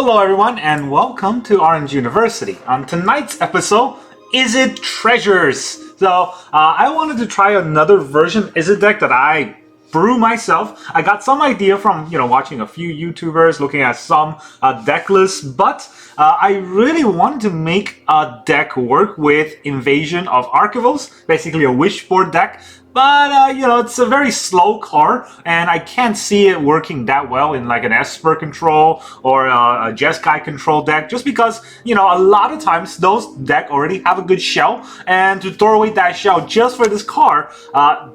Hello everyone and welcome to Orange University. On tonight's episode, Izzet Treasures. So I wanted to try another version of Izzet deck that I brew myself. I got some idea from watching a few YouTubers, looking at some deck lists, but I really wanted to make a deck work with Invasion of Arcavios, basically a wishboard deck. But, it's a very slow card, and I can't see it working that well in like an Esper control or a Jeskai control deck, just because, a lot of times those decks already have a good shell, and to throw away that shell just for this card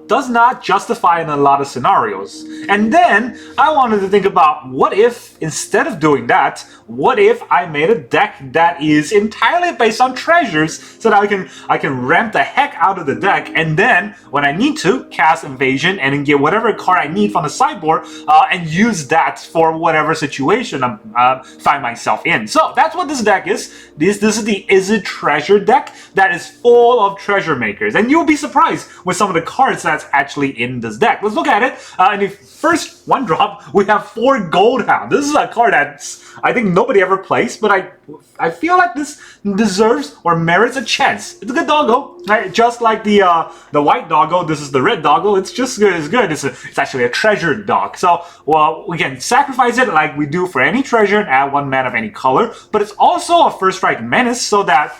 does not justify in a lot of scenarios. And then I wanted to think about, what if, instead of doing that, what if I made a deck that is entirely based on treasures, so that I can ramp the heck out of the deck, and then when I need to cast Invasion and then get whatever card I need from the sideboard and use that for whatever situation I find myself in. So that's what this deck is. This is the Izzet Treasure deck that is full of treasure makers, and you'll be surprised with some of the cards that's actually in this deck. Let's look at it. In the first one drop, we have 4 Goldhound. This is a card that I think nobody ever plays, but I feel like this deserves or merits a chance. It's a good doggo, right? Just like the white doggo, this is the red doggo. It's just good as good. It's actually a treasure dog. So, well, we can sacrifice it like we do for any treasure and add 1 mana of any color, but it's also a first strike menace, so that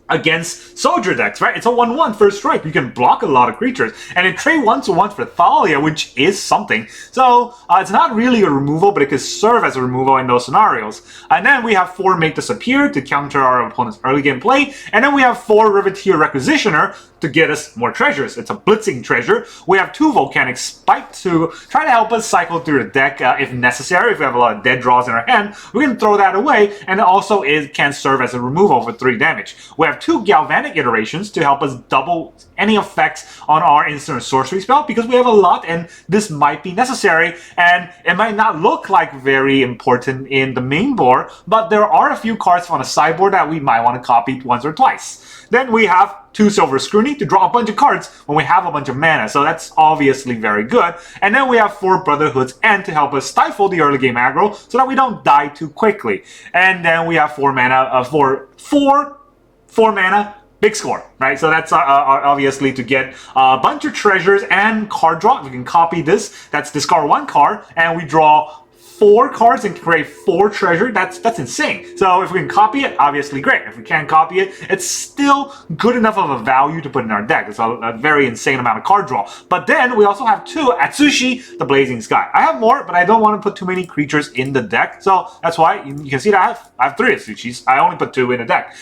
against soldier decks, right? It's a 1/1 first strike. You can block a lot of creatures, and it trade 1/1 for Thalia, which is something. So it's not really a removal, but it could serve as a removal in those scenarios. And then we have 4 Make Disappear to counter our opponent's early game play, and then we have 4 Riveteers Requisitioner to get us more treasures. It's a blitzing treasure. We have 2 Volcanic Spite to try to help us cycle through the deck if necessary. If we have a lot of dead draws in our hand, we can throw that away, and also it can serve as a removal for 3 damage. We have 2 Galvanic Iterations to help us double any effects on our instant sorcery spell, because we have a lot and this might be necessary, and it might not look like very important in the main board, but there are a few cards on the sideboard that we might want to copy once or twice. Then we have 2 Silver Scrutiny to draw a bunch of cards when we have a bunch of mana, so that's obviously very good. And then we have 4 Brotherhoods and to help us stifle the early game aggro so that we don't die too quickly. And then we have 4 mana for 4 mana, big score, right? So that's obviously to get a bunch of treasures and card draw. We can copy this. That's discard 1 card, and we draw 4 cards and create 4 treasure. That's insane. So if we can copy it, obviously great. If we can't copy it, it's still good enough of a value to put in our deck. It's a very insane amount of card draw. But then we also have 2 Atsushi, the Blazing Sky. I have more, but I don't want to put too many creatures in the deck. So that's why you can see that I have 3 Atsushis. I only put 2 in the deck.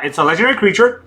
It's a legendary creature,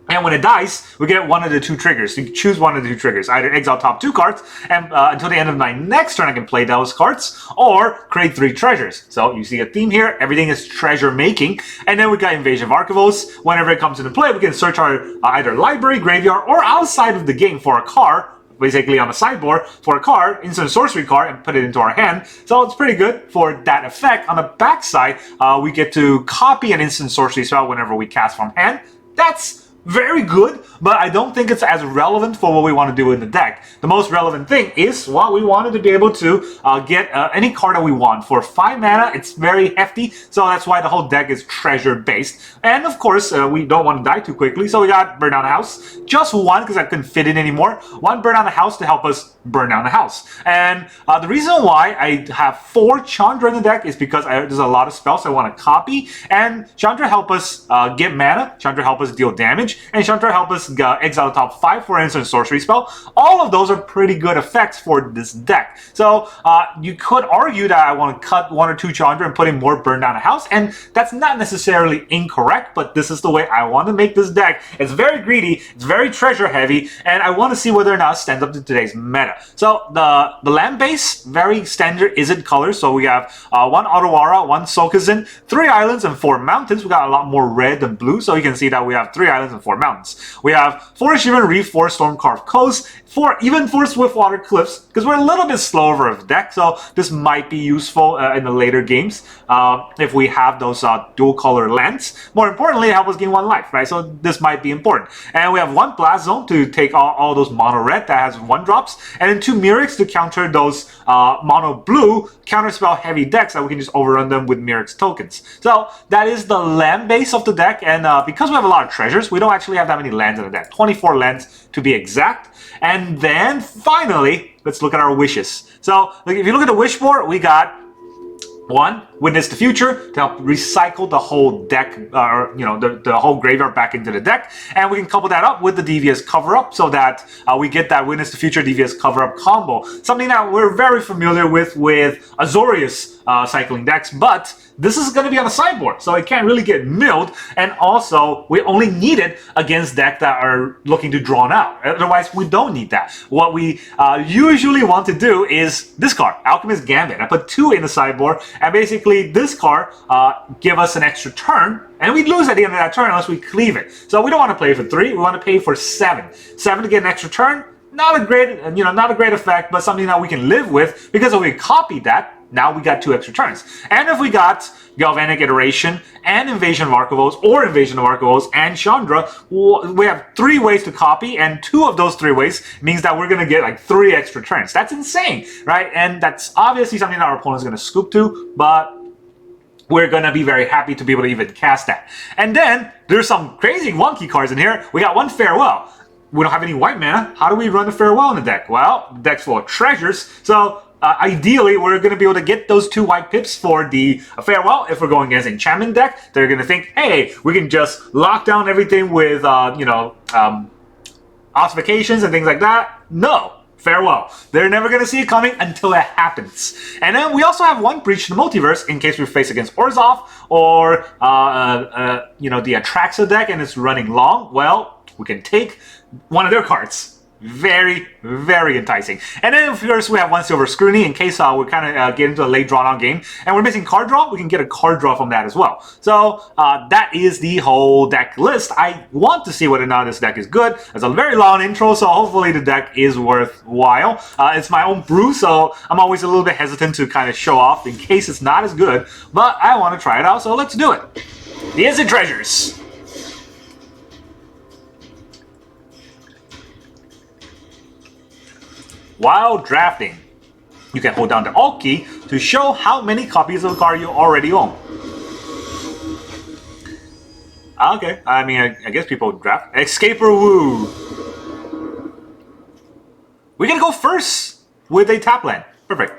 and when it dies, we get 1 of the 2 triggers. You can choose 1 of the 2 triggers. Either exile top 2 cards, and until the end of my next turn I can play those cards, or create 3 treasures. So you see a theme here. Everything is treasure making. And then we got Invasion of Arcavios. Whenever it comes into play, we can search our either library, graveyard, or outside of the game for a card, basically on the sideboard for a card, instant sorcery card, and put it into our hand. So it's pretty good for that effect. On the backside, we get to copy an instant sorcery spell whenever we cast from hand. That's very good, but I don't think it's as relevant for what we want to do in the deck. The most relevant thing is, well, we wanted to be able to get any card that we want. For 5 mana, it's very hefty, so that's why the whole deck is treasure-based. And of course, we don't want to die too quickly, so we got Burn Down the House. Just 1, because I couldn't fit it anymore. 1 Burn Down the House to help us burn down the house. And the reason why I have 4 Chandra in the deck is because there's a lot of spells I want to copy, and Chandra help us get mana, Chandra help us deal damage, and Chandra help us exile the top 5 for an instant sorcery spell. All of those are pretty good effects for this deck. So you could argue that I want to cut 1 or 2 Chandra and put in more Burn Down a House, and that's not necessarily incorrect, but this is the way I want to make this deck. It's very greedy, it's very treasure heavy, and I want to see whether or not it stands up to today's meta. So the land base, very standard Izzet colors. So we have 1 Otawara, 1 Sokenzan, 3 islands, and 4 mountains. We got a lot more red than blue, so you can see that we have 3 islands and 4 mountains. We have 4 Shivan Reef, 4 Storm-Carved Coast, 4 Swiftwater Cliffs, because we're a little bit slower of a deck, so this might be useful in the later games if we have those dual color lands. More importantly, help us gain 1 life, right? So this might be important. And we have 1 Blast Zone to take all those mono red that has 1 drops, and then 2 Mirrex to counter those mono blue counterspell heavy decks that we can just overrun them with Mirrex tokens. So that is the land base of the deck, and because we have a lot of treasures, we don't actually have that many lands in the deck. 24 lands to be exact. And then finally, let's look at our wishes. So if you look at the wish board, we got 1, Witness the Future to help recycle the whole deck, the whole graveyard back into the deck. And we can couple that up with the Devious Cover-Up so that we get that Witness the Future Devious Cover-Up combo. Something that we're very familiar with Azorius cycling decks, but this is going to be on the sideboard, so it can't really get milled, and also we only need it against decks that are looking to drawn out. Otherwise, we don't need that. What we usually want to do is this card, Alchemist Gambit. I put 2 in the sideboard, and basically this card give us an extra turn, and we lose at the end of that turn unless we cleave it. So we don't want to play for 3, we want to pay for 7. 7 to get an extra turn. Not a great, not a great effect, but something that we can live with, because if we copied that, now we got 2 extra turns. And if we got Galvanic Iteration and Invasion of Arcavios, or Invasion of Arcavios and Chandra, we have 3 ways to copy, and 2 of those 3 ways means that we're going to get like 3 extra turns. That's insane, right? And that's obviously something that our opponent's going to scoop to, but we're going to be very happy to be able to even cast that. And then there's some crazy wonky cards in here. We got 1 Farewell. We don't have any white mana. How do we run the Farewell in the deck? Well, the deck's full of treasures, so ideally, we're going to be able to get those 2 white pips for the Farewell. If we're going against an enchantment deck, they're going to think, hey, we can just lock down everything with, ossifications and things like that. No. Farewell. They're never going to see it coming until it happens. And then we also have 1 Breach the Multiverse in case we face against Orzhov or, the Atraxa deck and it's running long. Well, we can take one of their cards. Very, very enticing. And then, of course, we have 1 Silver Scrutiny in case we kind of get into a late drawn-out game. And we're missing card draw. We can get a card draw from that as well. So that is the whole deck list. I want to see whether or not this deck is good. It's a very long intro, so hopefully the deck is worthwhile. It's my own brew, so I'm always a little bit hesitant to kind of show off in case it's not as good. But I want to try it out, so let's do it. The Izzet Treasures. While drafting, you can hold down the Alt key to show how many copies of the card you already own. Okay, I mean, I guess people draft. Escaper Woo! We're gonna go first with a tap land. Perfect.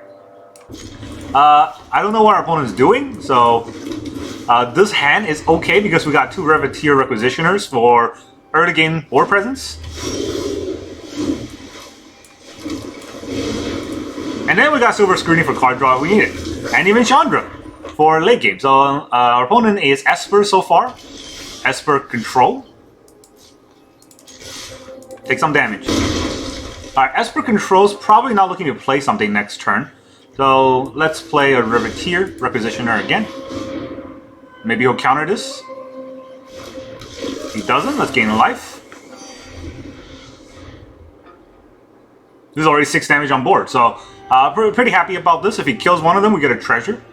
I don't know what our opponent is doing, so this hand is okay because we got 2 Riveteers Requisitioners for early game board presence. And then we got Silver Scrutiny for card draw if we need it. And even Chandra for late game. So our opponent is Esper so far. Esper Control. Take some damage. Alright, Esper Control's probably not looking to play something next turn. So let's play a Riveteers Requisitioner again. Maybe he'll counter this. If he doesn't, let's gain a life. This is already 6 damage on board, so pretty happy about this. If he kills one of them, we get a treasure.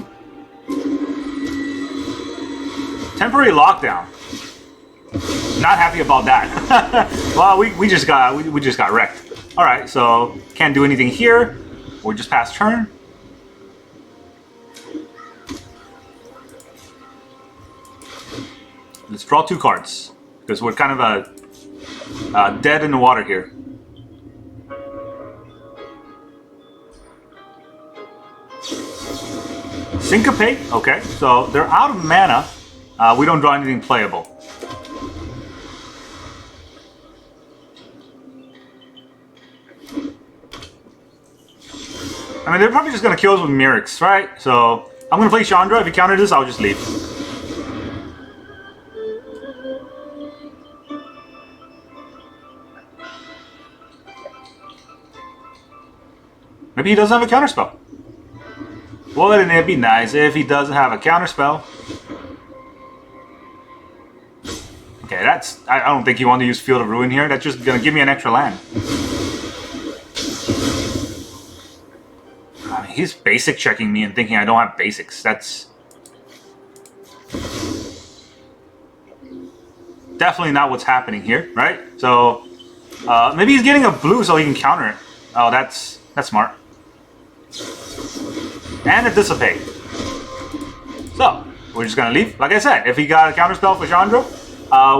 Temporary lockdown. Not happy about that. Well, we just got wrecked. All right, so can't do anything here. We're just past turn. Let's draw 2 cards because we're kind of dead in the water here. Syncopate, okay, so they're out of mana. We don't draw anything playable. I mean, they're probably just going to kill us with Mirrex, right? So I'm going to play Chandra. If he counters this, I'll just leave. Maybe he doesn't have a counterspell. Wouldn't it be nice if he doesn't have a counterspell? Okay, Okay, that's... I don't think you want to use Field of Ruin here. That's just going to give me an extra land. I mean, he's basic checking me and thinking I don't have basics. That's... definitely not what's happening here, right? So, maybe he's getting a blue so he can counter it. Oh, that's smart. And a Dissipate. So, we're just gonna leave. Like I said, if he got a counterspell for Chandra,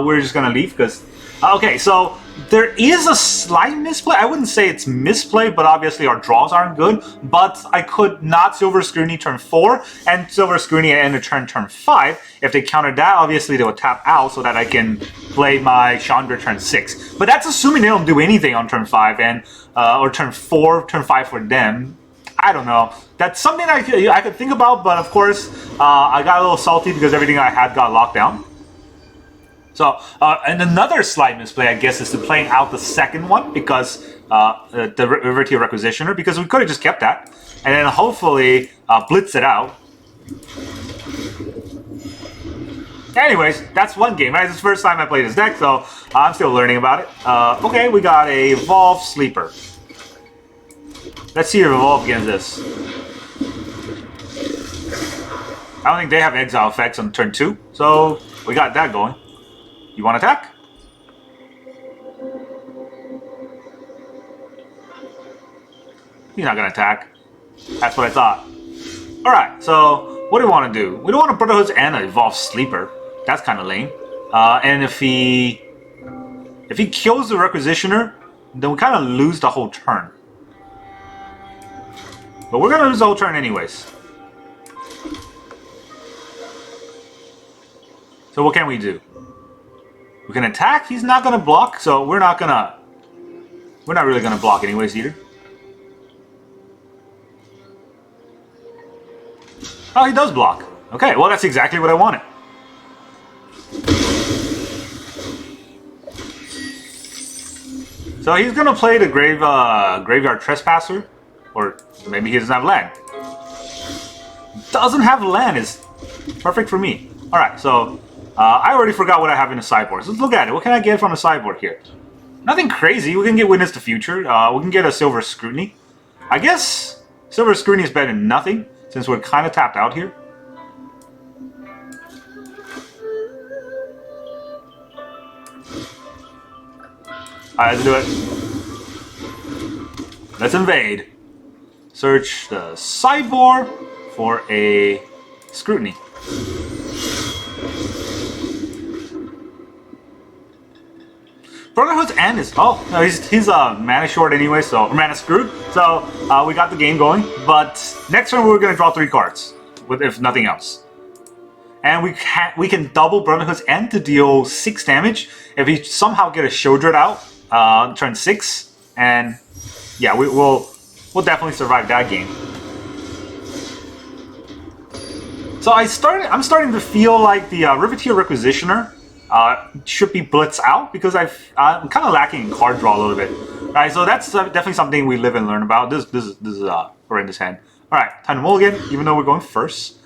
we're just gonna leave because... okay, so there is a slight misplay. I wouldn't say it's misplay, but obviously our draws aren't good. But I could not Silver Scrutiny turn 4 and Silver Scrutiny at end of turn 5. If they countered that, obviously they would tap out so that I can play my Chandra turn 6. But that's assuming they don't do anything on turn 5 and or turn 4, turn 5 for them. I don't know. That's something I could think about, but of course, I got a little salty because everything I had got locked down. So, and another slight misplay, I guess, is to playing out the second one because the Riveteers Requisitioner, because we could have just kept that, and then hopefully blitz it out. Anyways, that's one game. Right? It's the first time I played this deck, so I'm still learning about it. Okay, we got a Evolve Sleeper. Let's see if Evolve against this. I don't think they have exile effects on turn 2, so we got that going. You want to attack? He's not going to attack. That's what I thought. Alright, so what do we want to do? We don't want a Brotherhood and an Evolve Sleeper. That's kind of lame. And if he kills the Requisitioner, then we kind of lose the whole turn. But we're going to lose the whole turn anyways. So what can we do? We can attack. He's not going to block, so we're not really going to block anyways either. Oh, he does block. Okay, well that's exactly what I wanted. So he's going to play the Graveyard Trespasser. Or maybe he doesn't have land. Doesn't have land is perfect for me. Alright, so I already forgot what I have in the sideboard. So let's look at it. What can I get from the sideboard here? Nothing crazy. We can get Witness the Future. We can get a Silver Scrutiny. I guess Silver Scrutiny is better than nothing, since we're kind of tapped out here. Alright, let's do it. Let's invade. Search the sideboard for a Scrutiny. Brotherhood's end is... oh, no, he's mana short anyway, so... or mana screwed. So, we got the game going. But next turn we're going to draw 3 cards, if nothing else. And we can double Brotherhood's end to deal 6 damage if we somehow get a Showdred out turn 6. And yeah, we'll definitely survive that game. So I'm starting to feel like the Riveteers Requisitioner should be blitz out because I'm kind of lacking in card draw a little bit. Right, so that's definitely something we live and learn about. This is a horrendous hand. All right, time to mulligan. Even though we're going first,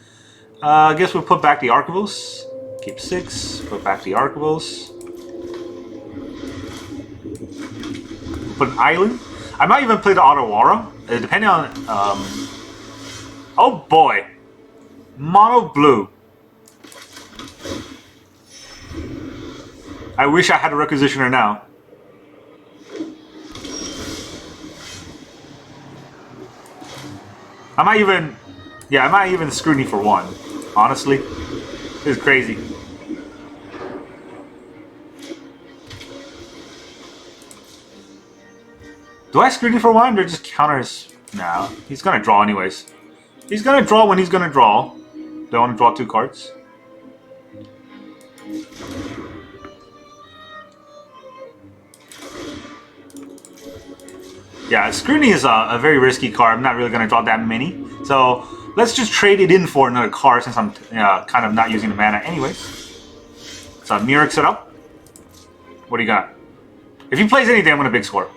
I guess we'll put back the Arcavios. Keep 6. Put back the Arcavios. Put an island. I might even play the Otawara, depending on... oh boy! Mono blue. I wish I had a Requisitioner now. I might even Scrutiny for 1. Honestly. This is crazy. Do I Scrutiny for 1 or just counter his... nah, he's gonna draw anyways. He's gonna draw when he's gonna draw. Do I want to draw 2 cards? Yeah, Scrutiny is a very risky card. I'm not really gonna draw that many. So let's just trade it in for another card since I'm kind of not using the mana anyways. So Mirror's it up. What do you got? If he plays anything, I'm gonna big score.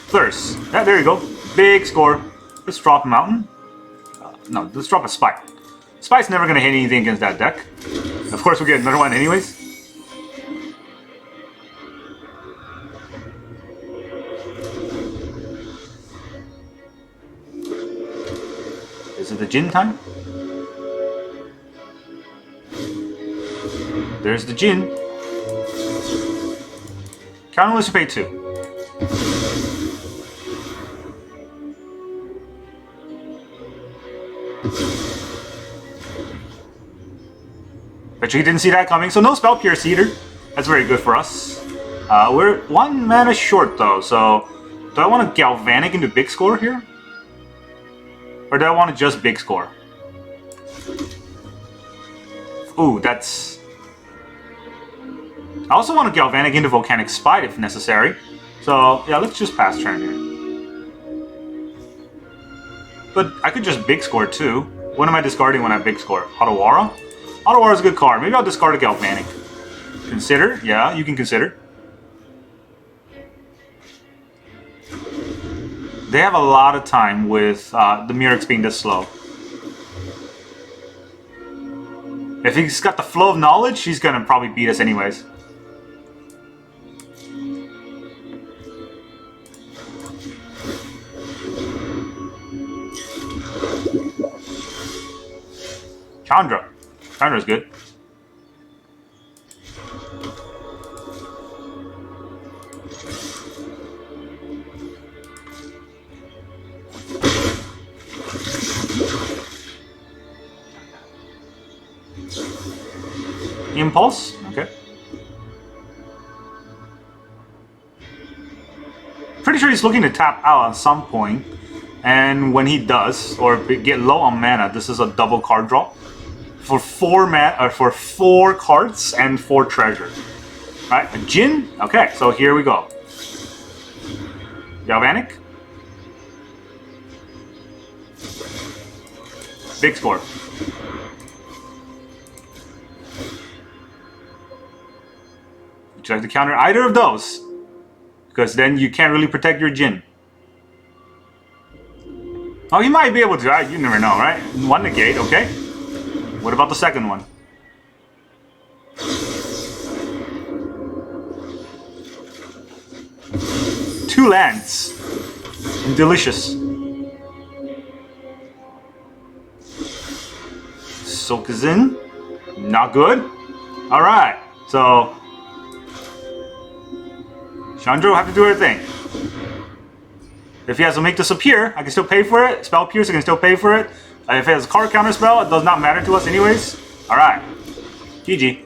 Thirst. Yeah, there you go. Big score. Let's drop a Mountain. No, let's drop a Spite. Spite's never going to hit anything against that deck. Of course, we get another one anyways. Is it the Jin time? There's the Jin. Count unless you pay 2. Bet you didn't see that coming, so no Spell Pierce either. That's very good for us. We're 1 mana short though, so do I want to Galvanic into big score here? Or do I want to just big score? Ooh, that's... I also want to Galvanic into Volcanic Spite if necessary. So, yeah, let's just pass turn here. But I could just big score too. What am I discarding when I big score? Otawara? Otawara is a good card. Maybe I'll discard a Galvanic. Consider? Yeah, you can consider. They have a lot of time with the Murex being this slow. If he's got the flow of knowledge, he's gonna probably beat us anyways. Chandra. Chandra's good. Impulse? Okay. Pretty sure he's looking to tap out at some point, and when he does, or get low on mana, this is a double card draw for 4 cards and 4 treasure. Right, a Jin. Okay, so here we go. Galvanic. Big score. Would you like to counter either of those? Because then you can't really protect your Jin. Oh, you might be able to. You never know, right? 1 negate, okay. What about the second one? Two lands. Delicious. Sokenzan. Not good. Alright, so Chandra will have to do her thing. If he has to make this appear, I can still pay for it. Spell Pierce, I can still pay for it. If it has a card counter spell, it does not matter to us anyways. Alright. GG.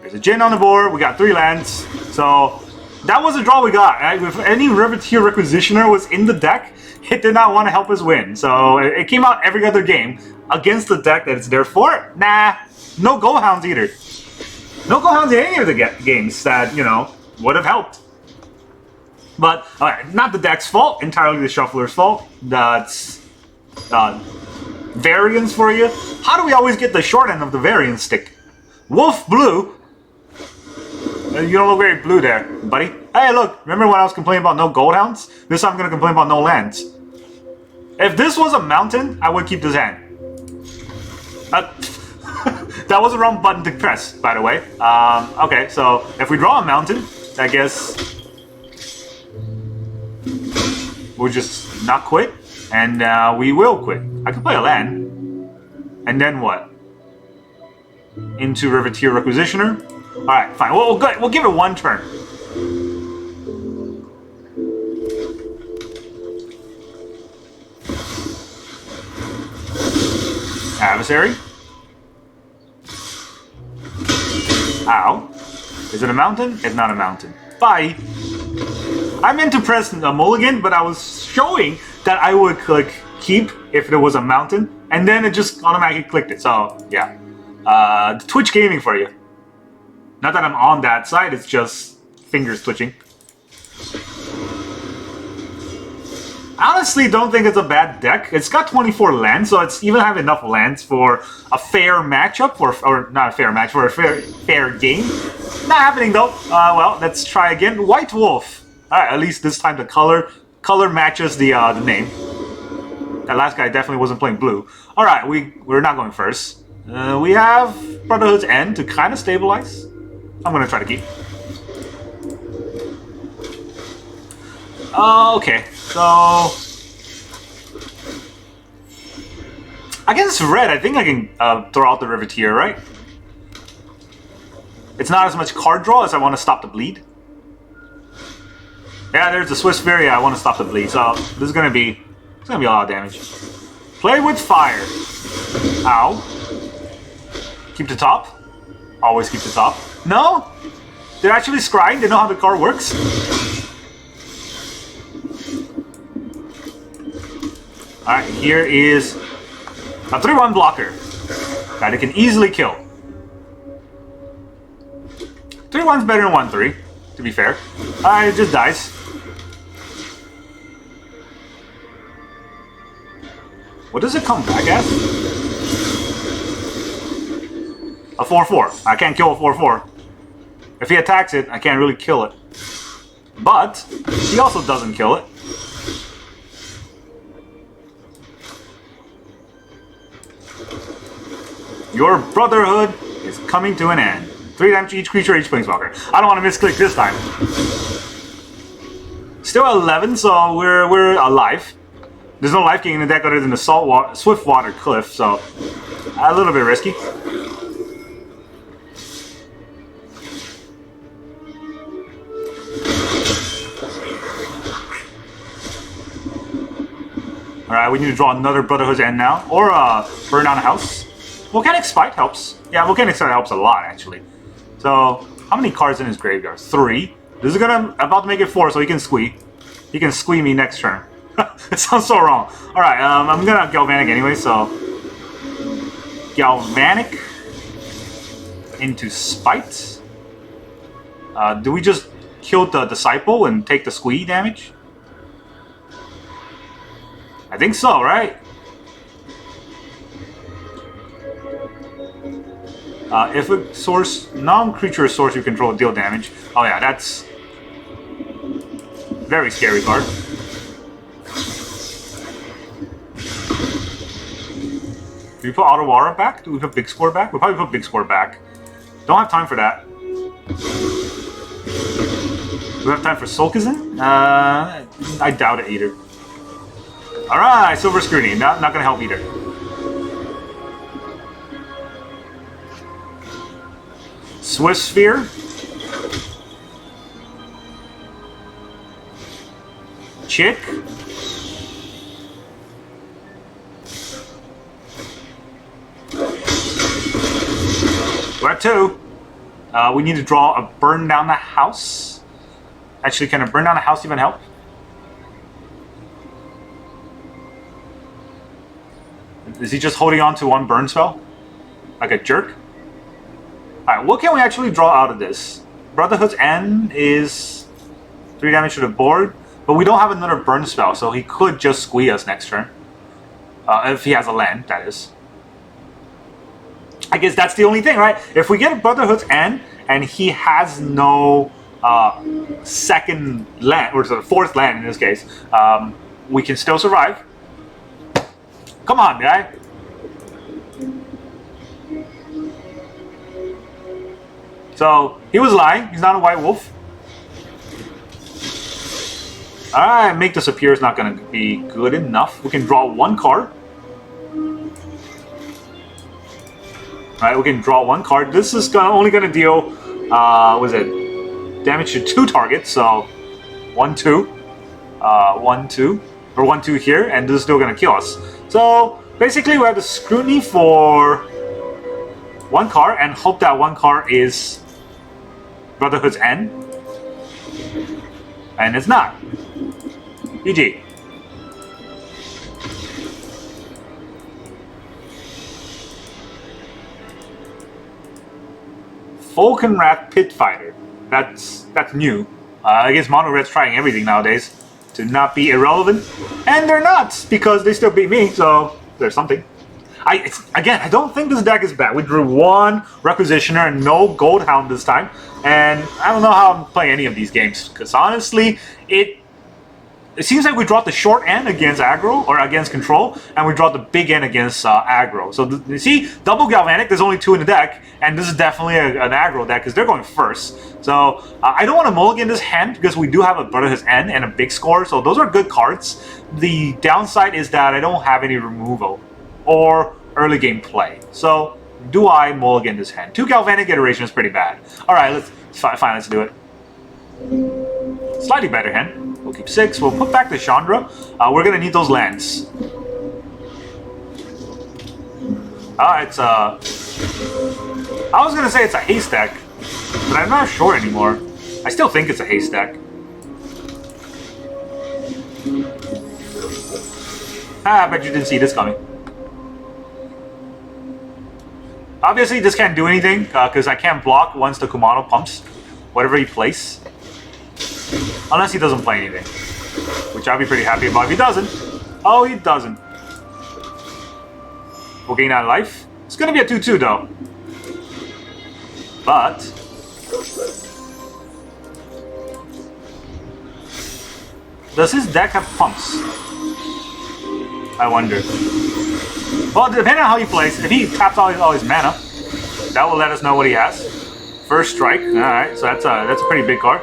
There's a Jin on the board. We got 3 lands. So, that was the draw we got. Right? If any Riveteers Requisitioner was in the deck, it did not want to help us win. So, it came out every other game against the deck that it's there for. Nah. No Goldhounds either. No Goldhounds in any of the games that, you know, would have helped. But, not the deck's fault, entirely the shuffler's fault. That's variance for you. How do we always get the short end of the variance stick? Wolf blue. You don't look very blue there, buddy. Hey, look, remember when I was complaining about no Goldhounds? This time I'm going to complain about no lands. If this was a mountain, I would keep this hand. That was the wrong button to press, by the way. Okay, so if we draw a mountain, I guess we'll just not quit, and we will quit. I can play a land, and then what? Into Riveteers Requisitioner. All right, fine. We'll give it 1 turn. Adversary. Ow. Is it a mountain? It's not a mountain. Bye. I meant to press a mulligan, but I was showing that I would click keep if there was a mountain, and then it just automatically clicked it. So, yeah. Twitch gaming for you. Not that I'm on that side, it's just fingers twitching. I honestly don't think it's a bad deck. It's got 24 lands, so it's even have enough lands for a fair matchup, or not a fair match, for a fair game. Not happening though. Well, let's try again. White Wolf. Alright, at least this time the color matches the name. That last guy definitely wasn't playing blue. Alright, we're not going first. We have Brotherhood's End to kind of stabilize. I'm going to try to keep. Okay, so... Against red, I think I can throw out the Riveteer, right? It's not as much card draw as I want to stop the bleed. Yeah, there's the Swiss Sphere. Yeah, I want to stop the bleed. So this is gonna be a lot of damage. Play with fire. Ow. Keep the top. Always keep the top. No? They're actually scrying. They know how the card works. Alright, here is a 3-1 blocker that it can easily kill. 3-1's better than 1-3, to be fair. It just dies. What does it come back as? A 4-4. I can't kill a 4-4. If he attacks it, I can't really kill it. But he also doesn't kill it. Your Brotherhood is coming to an end. 3 damage to each creature, each planeswalker. I don't want to misclick this time. Still 11, so we're alive. There's no life gain in the deck other than the Swiftwater Cliff, so a little bit risky. Alright, we need to draw another Brotherhood's End now, or burn down a house. Volcanic Spite helps. Yeah, Volcanic Spite helps a lot, actually. So, how many cards in his graveyard? 3. This is about to make it 4, so he can squee. He can squee me next turn. It sounds so wrong. Alright, I'm gonna Galvanic anyway, so... Galvanic into Spite. Do we just kill the Disciple and take the squee damage? I think so, right? If a source, non-creature source you control deal damage. Oh yeah, that's very scary card. Do we put Otawara back? Do we put Big Score back? We'll probably put Big Score back. Don't have time for that. Do we have time for Sokenzan? I doubt it either. Alright, Silver Scrutiny. Not gonna help either. Swiss Sphere. Chick. We're at 2. We need to draw a burn down the house. Actually, can a burn down the house even help? Is he just holding on to one burn spell? Like a jerk? Alright, what can we actually draw out of this? Brotherhood's End is 3 damage to the board, but we don't have another burn spell, so he could just squeeze us next turn. If he has a land, that is. I guess that's the only thing, right? If we get a Brotherhood's End, and he has no second land, or sort of 4th land in this case, we can still survive. Come on, guy. So, he was lying. He's not a white wolf. Alright, Make Disappear is not going to be good enough. We can draw 1 card. Alright, we can draw 1 card. This is only going to deal, what is it? Damage to 2 targets, so 1-2. 1-2. Or 1-2 here, and this is still going to kill us. So, basically we have the Scrutiny for 1 card, and hope that 1 card is Brotherhood's End. And it's not. GG. Falconwrath Pit Fighter. That's new. I guess Mono Red's trying everything nowadays to not be irrelevant. And they're not, because they still beat me, so there's something. Again, I don't think this deck is bad. We drew 1 Requisitioner and no Goldhound this time. And I don't know how I'm playing any of these games, because honestly, it seems like we dropped the short end against aggro or against control, and we dropped the big end against aggro. So you see, double Galvanic. There's only 2 in the deck, and this is definitely an aggro deck because they're going first. So I don't want to mulligan this hand because we do have a Brotherhood's End and a big score. So those are good cards. The downside is that I don't have any removal or early game play. So do I mulligan this hand? 2 Galvanic Iteration is pretty bad. All right, let's do it. Slightly better hand. We'll keep 6. We'll put back the Chandra. We're gonna need those lands. It's I was gonna say it's a haystack, but I'm not sure anymore. I still think it's a haystack. I bet you didn't see this coming. Obviously, this can't do anything because I can't block once the Kumano pumps whatever he plays. Unless he doesn't play anything, which I'll be pretty happy about if he doesn't. Oh, he doesn't. We'll gain out of life. It's gonna be a 2-2 though. But does his deck have pumps? I wonder. Well, depending on how he plays, if he taps all his mana, that will let us know what he has. First strike. Alright, so that's a pretty big card.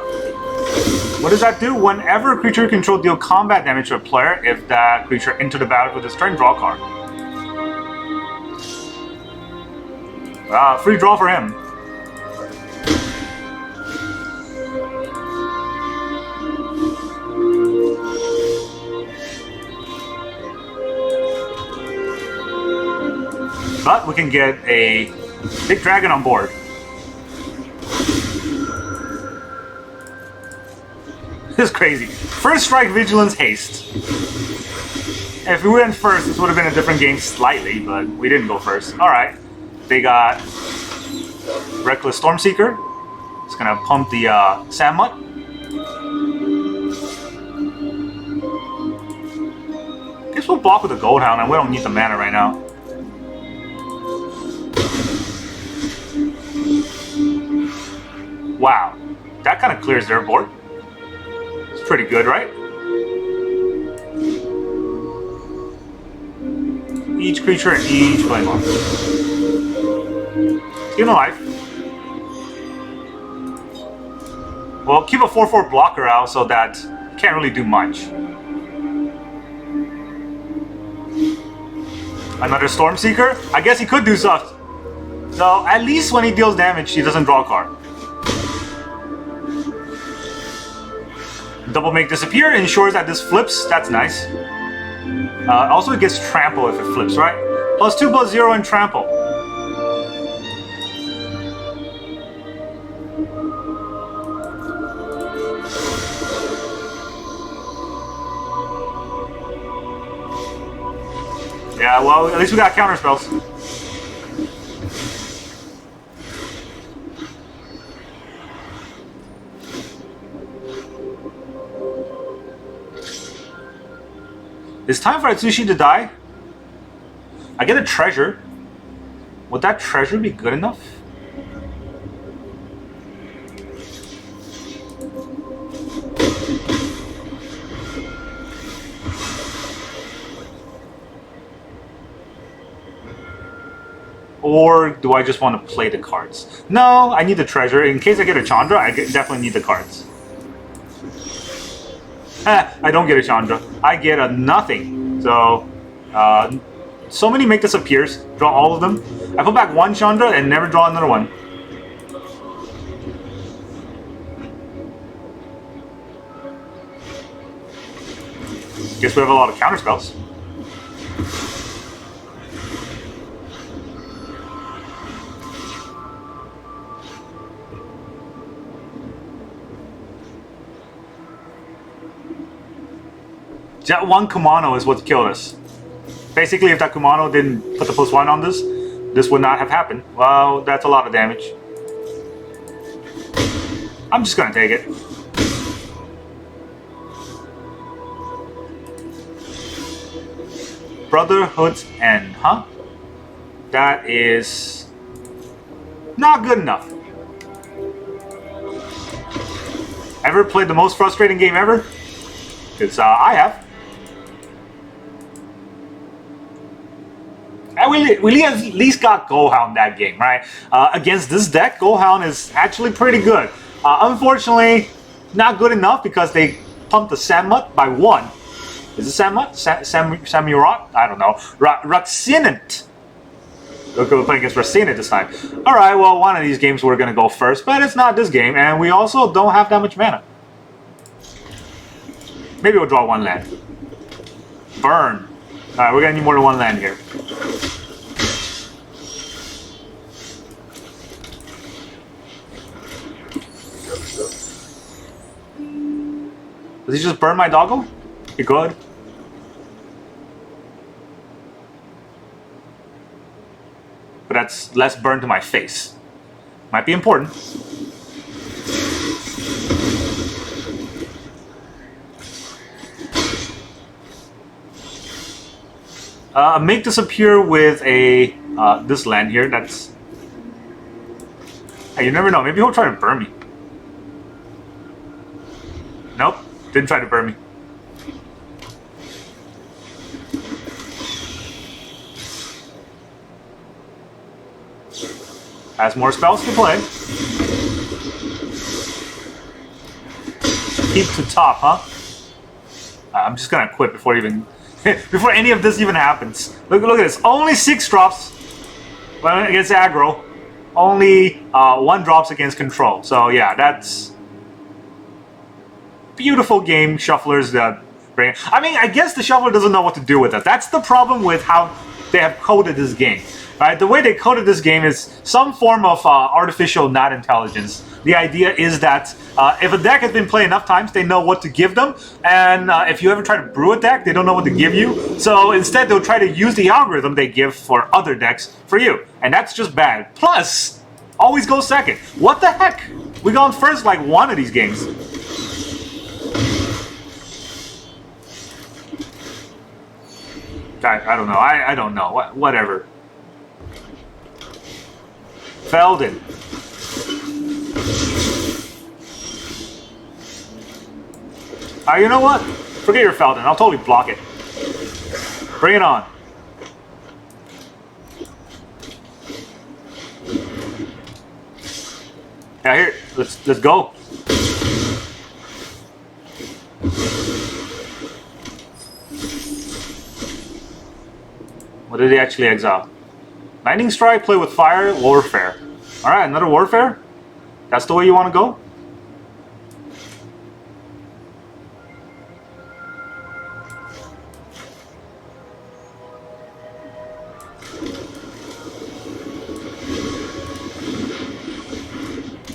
What does that do? Whenever a creature you control deal combat damage to a player, if that creature entered the battle with his turn, draw a card. Free draw for him. But we can get a big dragon on board. This is crazy. First strike, vigilance, haste. If we went first, this would have been a different game slightly, but we didn't go first. Alright. They got Reckless Stormseeker. It's gonna pump the Sandmut. Guess we'll block with the Goldhound, and we don't need the mana right now. Wow. That kind of clears their board. Pretty good, right? Each creature and each Playmore. Give him a life. Well, keep a 4/4 blocker out so that he can't really do much. Another Stormseeker? I guess he could do stuff. So at least when he deals damage, he doesn't draw a card. Double make disappear ensures that this flips. That's nice. Also, it gets trample if it flips, right? +2/+0 and trample. Yeah, well, at least we got counter spells. It's time for Atsushi to die. I get a treasure. Would that treasure be good enough? Or do I just want to play the cards? No, I need the treasure. In case I get a Chandra, I definitely need the cards. I don't get a Chandra. I get a nothing. So, so many make this appears. Draw all of them. I put back one Chandra and never draw another one. Guess we have a lot of counter spells. That one Kumano is what killed us. Basically, if that Kumano didn't put the +1 on this, this would not have happened. Well, that's a lot of damage. I'm just gonna take it. Brotherhood's End, huh? That is not good enough. Ever played the most frustrating game ever? Because I have. And we at least got Goldhound that game, right? Against this deck, Goldhound is actually pretty good. Unfortunately, not good enough because they pumped the Sandmut by 1. Is it Sandmut? Samurat? I don't know. Ruxinant. Look, we're playing against Ruxinant this time. Alright, well, one of these games we're going to go first, but it's not this game, and we also don't have that much mana. Maybe we'll draw 1 land. Burn. Alright, we're going to need more than 1 land here. Does he just burn my doggo? He could. But that's less burn to my face. Might be important. Make this appear with a this land here. That's. Hey, you never know. Maybe he'll try to burn me. Nope. Didn't try to burn me. Has more spells to play. Keep to top, huh? I'm just gonna quit before even before any of this even happens. Look at this. Only 6 drops against aggro. Only 1 drops against control. So yeah, that's beautiful game shufflers that bring. I mean, I guess the shuffler doesn't know what to do with it. That's the problem with how they have coded this game. Right? The way they coded this game is some form of artificial not intelligence. The idea is that if a deck has been played enough times, they know what to give them. And if you ever try to brew a deck, they don't know what to give you. So instead, they'll try to use the algorithm they give for other decks for you. And that's just bad. Plus, always go second. What the heck? We gone first like 1 of these games. I don't know. I don't know. Whatever. Feldon. You know what? Forget your Feldon. I'll totally block it. Bring it on. Yeah, here. Let's go. What did he actually exile? Lightning Strike, play with fire, warfare. Alright, another warfare? That's the way you want to go?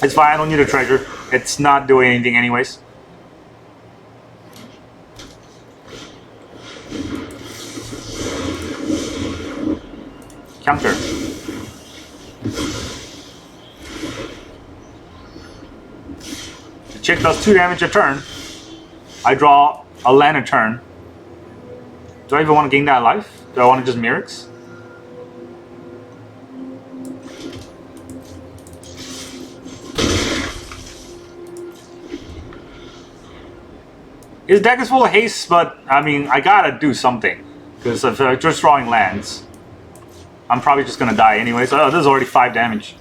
It's fine, I don't need a treasure. It's not doing anything anyways. Counter. The chick does 2 damage a turn. I draw a land a turn. Do I even want to gain that life? Do I want to just Mirrors? His deck is full of haste, but I mean, I gotta do something. Because if I'm just drawing lands, I'm probably just gonna die anyways. Oh, this is already 5 damage.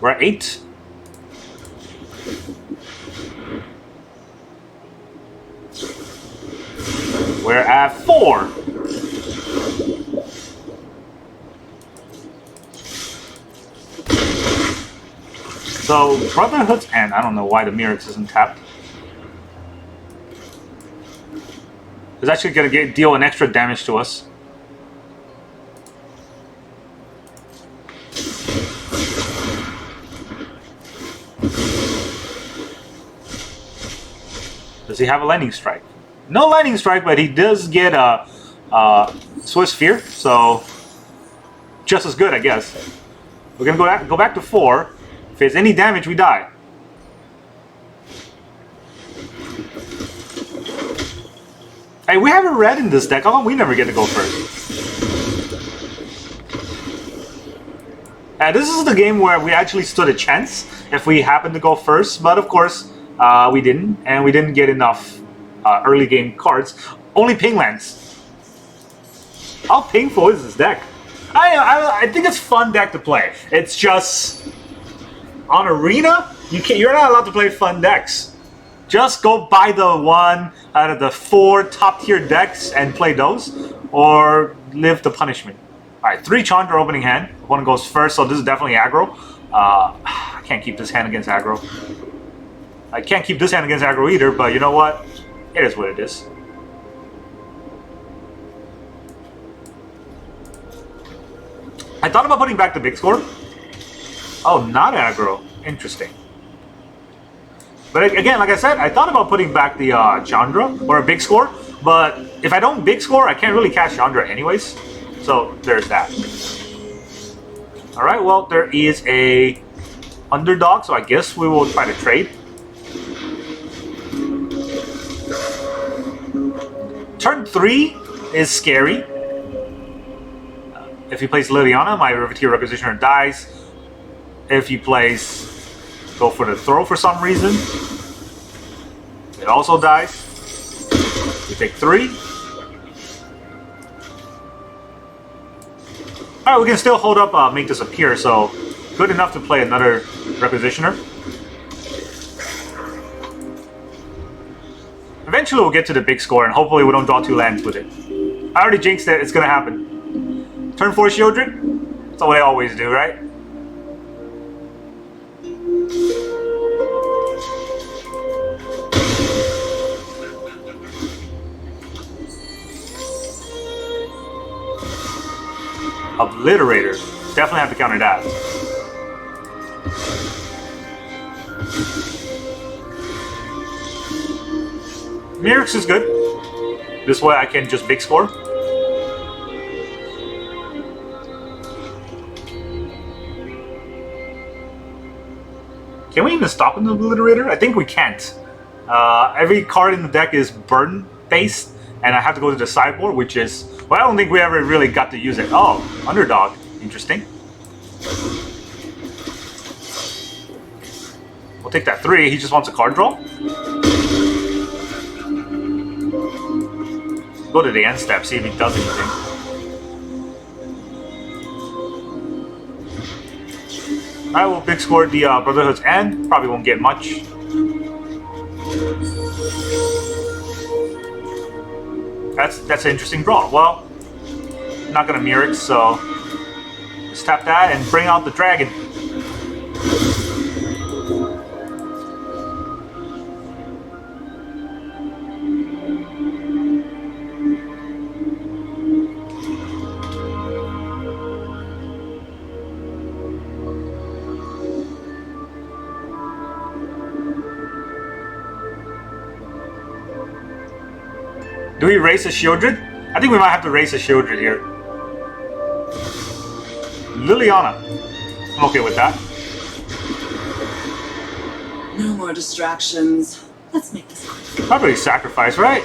We're at 8. We're at 4. So, Brotherhood's end. I don't know why the Mirrors isn't tapped. It's actually going to deal an extra damage to us. Does he have a Lightning Strike? No Lightning Strike, but he does get a Swiss Fear, so just as good, I guess. We're going to go back to 4. If it's any damage, we die. Hey, we have a red in this deck. How come we never get to go first? This is the game where we actually stood a chance if we happened to go first, but of course we didn't, and we didn't get enough early game cards. Only ping lands. How painful is this deck? I think it's a fun deck to play. It's just on Arena, you're not allowed to play fun decks. Just go buy the one out of the 4 top tier decks and play those, or live the punishment. Alright, 3 Chandra opening hand. One goes first, so this is definitely aggro. I can't keep this hand against aggro. I can't keep this hand against aggro either, but you know what? It is what it is. I thought about putting back the big score. Oh, not aggro. Interesting. But again, like I said, I thought about putting back the Chandra or a big score, but if I don't big score, I can't really cast Chandra anyways. So there's that. Alright, well, there is a underdog, so I guess we will try to trade. Turn 3 is scary. If he plays Liliana, my Riveteers Requisitioner dies. If he plays go for the throw for some reason, it also dies. We take 3. Alright, we can still hold up, make this appear, so good enough to play another Requisitioner. Eventually we'll get to the big score, and hopefully we don't draw 2 lands with it. I already jinxed it, it's gonna happen. Turn 4 Shieldred? That's what I always do, right? Obliterator. Definitely have to counter that. Mirix is good. This way I can just big score. Can we even stop an Obliterator? I think we can't. Every card in the deck is burn-based, and I have to go to the sideboard, which is... Well, I don't think we ever really got to use it. Oh, underdog. Interesting. We'll take that 3. He just wants a card draw. Go to the end step, see if he does anything. I will big score the Brotherhood's end. Probably won't get much. That's an interesting draw. Well, not gonna Mirix, so let's tap that and bring out the dragon. Do we race a Shieldred? I think we might have to race a Shieldred here. Liliana. I'm okay with that. No more distractions. Let's make this quick. Probably sacrifice, right?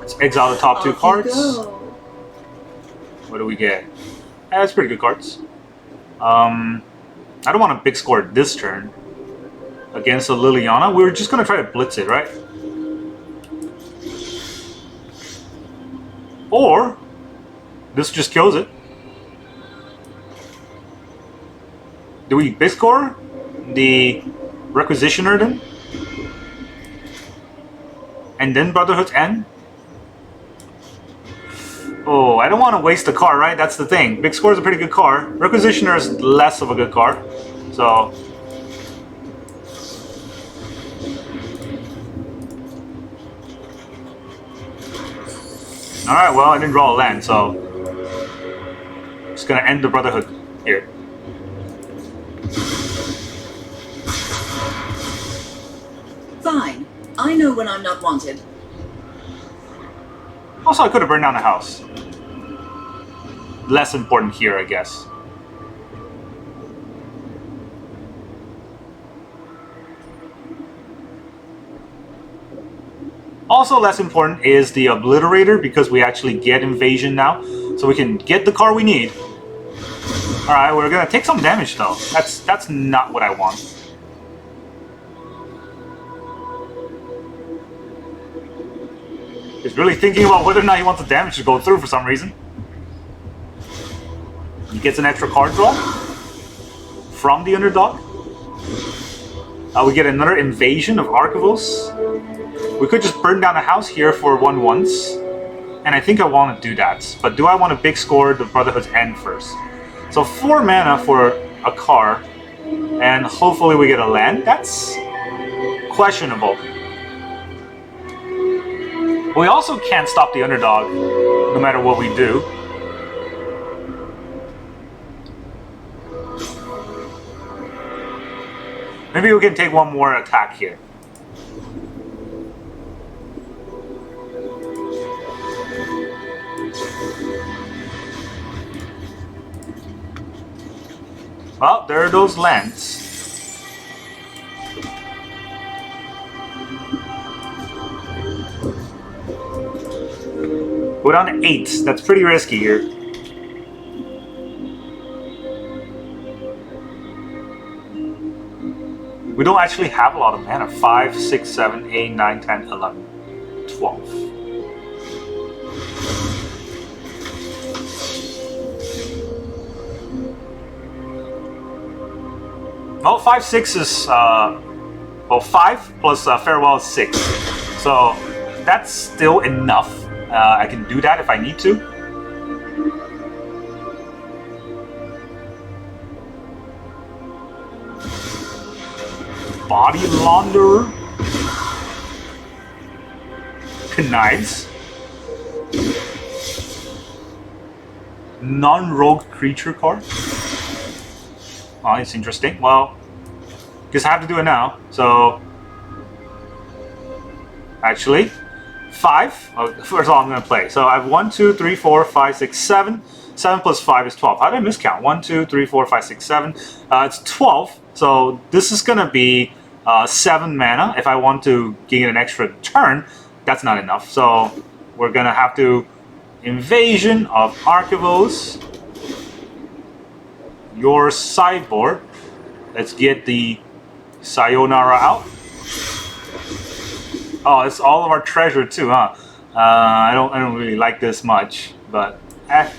Let's exile the top 2 cards. What do we get? That's pretty good cards. I don't want to big score this turn against a Liliana. We were just going to try to blitz it, right? Or this just kills it. Do we big score the Requisitioner then? And then Brotherhood's end? Oh, I don't want to waste the card, right? That's the thing. Big score is a pretty good card. Requisitioner is less of a good card. So... Alright, well, I didn't draw a land, so... Just gonna end the Brotherhood here. Fine. I know when I'm not wanted. Also, I could have burned down the house. Less important here, I guess. Also less important is the Obliterator, because we actually get Invasion now. So we can get the card we need. Alright, we're gonna take some damage though. That's not what I want. He's really thinking about whether or not he wants the damage to go through for some reason. He gets an extra card draw from the underdog. We get another Invasion of Arcavios. We could just burn down a house here for 1/1s. And I think I want to do that. But do I want to big score the Brotherhood's end first? So 4 mana for a card. And hopefully we get a land. That's questionable. We also can't stop the underdog, no matter what we do. Maybe we can take one more attack here. Well, there are those lands. Go down to 8. That's pretty risky here. We don't actually have a lot of mana. 5, 6, 7, 8, 9, 10, 11, 12. Well, 5, 6 is, well, 5 plus Farewell is 6. So that's still enough. I can do that if I need to. Body Launderer. Connives. Non-rogue creature card. Oh, it's interesting. Well, guess I have to do it now. So, actually, 5. Oh, first of all, I'm going to play. So I have 1, 2, 3, 4, 5, 6, 7. 7 plus 5 is 12. How did I miscount? 1, 2, 3, 4, 5, 6, 7. It's 12. So this is going to be 7 mana. If I want to gain an extra turn, that's not enough. So we're going to have to Invasion of Arcavios. Your sideboard. Let's get the Sayonara out. Oh, it's all of our treasure too, huh? I don't really like this much, but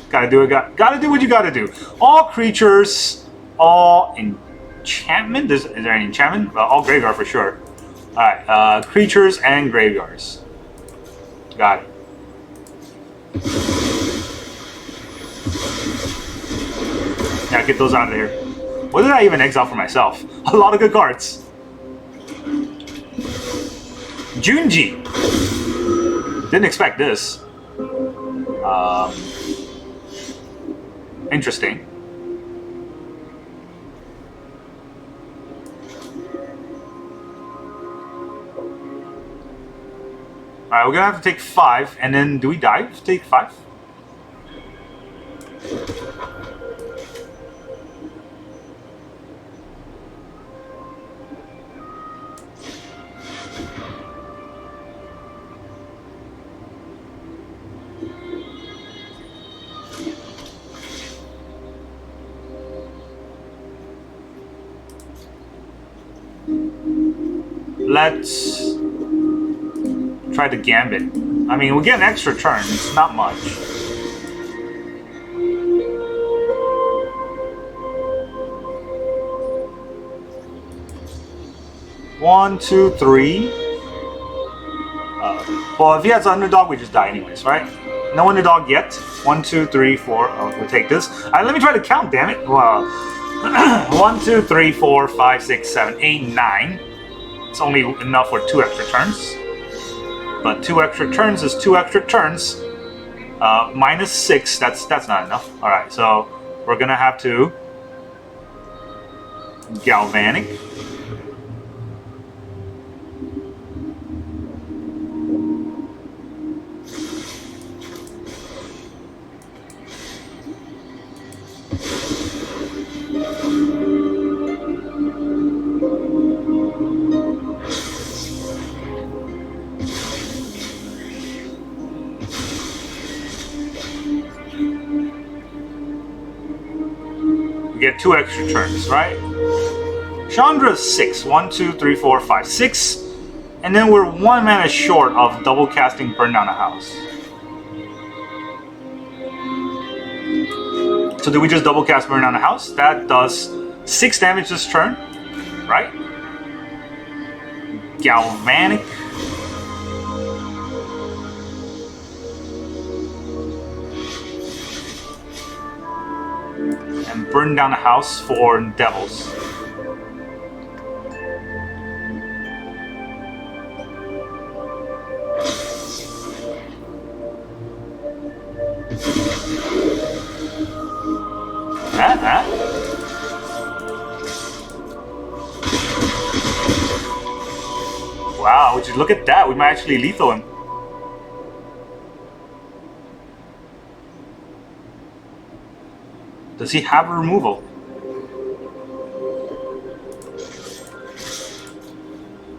gotta do it. Gotta do what you gotta do. All creatures, all enchantment. Is there any enchantment? All graveyard for sure. All right, creatures and graveyards. Got it. Yeah, get those out of there. What did I even exile for myself? A lot of good cards. Junji. Didn't expect this. Interesting. Alright, we're gonna have to take 5, and then do we dive? Take 5? Let's try the Gambit. I mean, we get an extra turn. It's not much. One, two, three. Well, if he has an underdog, we just die anyways, right? No underdog yet. 1, 2, 3, 4. Oh, we'll take this. Let me try to count, damn it. Well, 1, 2, 3, 4, 5, 6, 7, 8, 9. It's only enough for 2 extra turns. But 2 extra turns is 2 extra turns. Minus 6, that's not enough. Alright, so we're gonna have to Galvanic. get 2 extra turns, right? Chandra 6. 1, 2, 3, 4, 5, 6. And then we're 1 mana short of double casting Burn Down a House. So did we just double cast Burn Down a House? That does 6 damage this turn, right? Galvanic. And Burn Down a House for Devils. Wow, would you look at that? We might actually lethal him. Does he have a removal?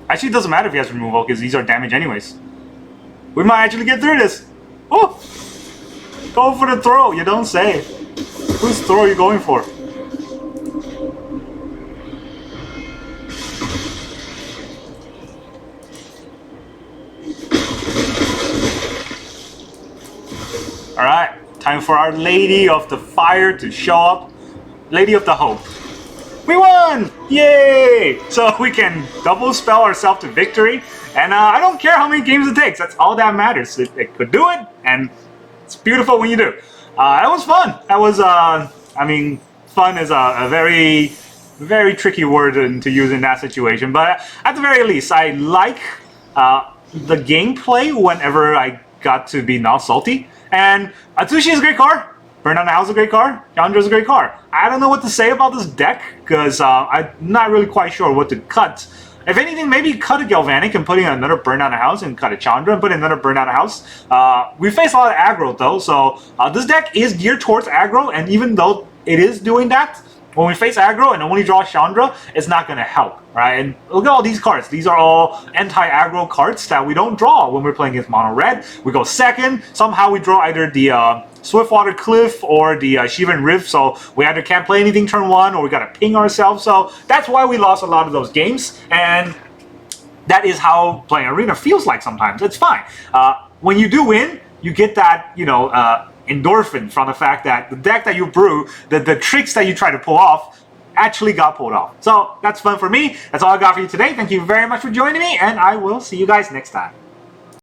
Actually, it doesn't matter if he has removal because these are damage anyways. We might actually get through this. Oh! Go for the throw, you don't say. Whose throw are you going for? Alright, time for our Lady of the Fire to show up. Lady of the Hope. We won! Yay! So we can double spell ourselves to victory. And I don't care how many games it takes. That's all that matters. It could do it, and it's beautiful when you do. That was fun. That was, I mean, fun is a very, very tricky word to use in that situation. But at the very least, I like the gameplay whenever I got to be not salty. And Atsushi is a great card. Burn Down the House is a great card. Chandra is a great card. I don't know what to say about this deck because I'm not really quite sure what to cut. If anything, maybe cut a Galvanic and put in another Burn Down a House and cut a Chandra and put in another Burn Down a House. We face a lot of aggro though, so this deck is geared towards aggro, and even though it is doing that, when we face aggro and only draw Chandra, it's not going to help, right? And look at all these cards. These are all anti-aggro cards that we don't draw when we're playing against mono red. We go second. Somehow we draw either the Swiftwater Cliff or the Shivan Rift, so we either can't play anything turn 1 or we got to ping ourselves. So that's why we lost a lot of those games, and that is how playing Arena feels like sometimes. It's fine. When you do win, you get that, you know, endorphin from the fact that the deck that you brew, the tricks that you try to pull off, actually got pulled off. So that's fun for me. That's all I got for you today. Thank you very much for joining me, and I will see you guys next time.